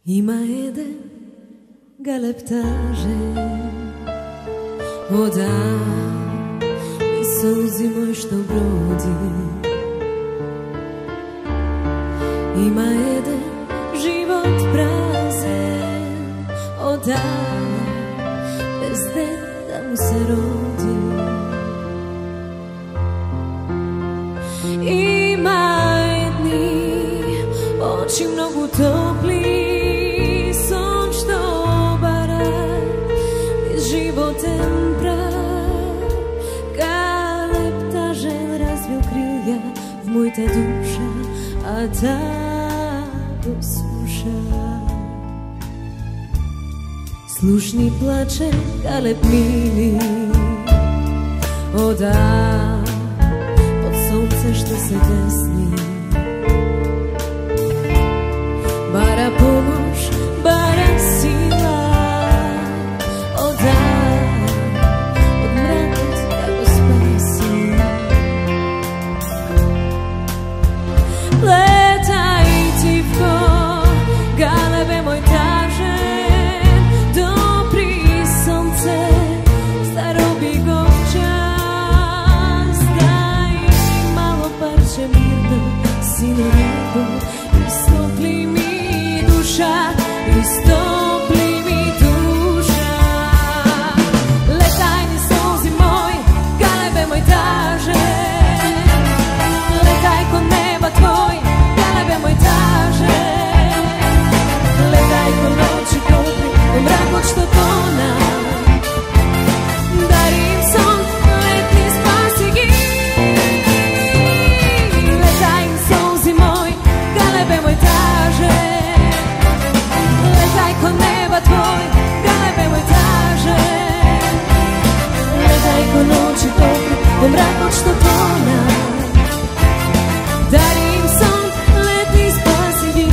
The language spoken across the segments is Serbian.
Ima jeden galeptaže voda i suzi moj što brodi. Ima jedan život prazan oda bez da mu se rodi. Ima jedni oči mnogo topli, son što obara iz životem prah. Galeptažen razvio krilja v moj ta duša, a ta posluša. Slušni plače galep mili oda pod sunce što se desni. Bara pomoć, bara sila oda od mrakot kako spasi. Letaj tivko, galebe moj tažen, dopri sunce, starobi govčas. Daj malo parče mirno, sino nebo, istopli mi duša, istopli mi duša. Letaj ni suzi moj, galebe moj tažen, letaj ko neba tvoj, galebe moj tažen, letaj ko noći topli, u mrakot što tona. Darim son, letni spasi gi. Letaj ni suzi moj, galebe moj tažen, letaj ko neba tvoj, galebe moj tažen, letaj ko noći topli, u mrakot što tona. Darim son, letni spasi gi.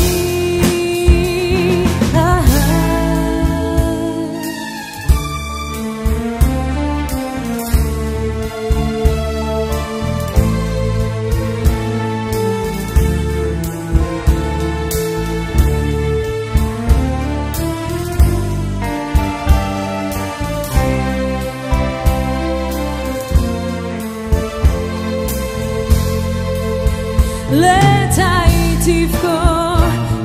Letaj tivko,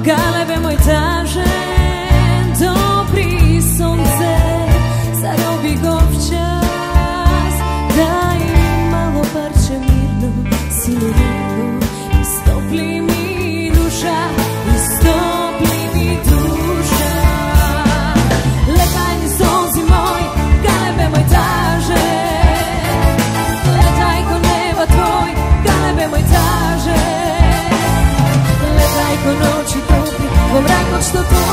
galebe moj tažen, dopri sunce, zarobi govčas. Daj malo parče mirno, sino nebo, istopli mi duša, istopli mi duša. Letaj ni suzi moj, galebe moj tažen, letaj ko neba tvoj, galebe moj tažen, letaj ko noći topli, u mrakot što tona.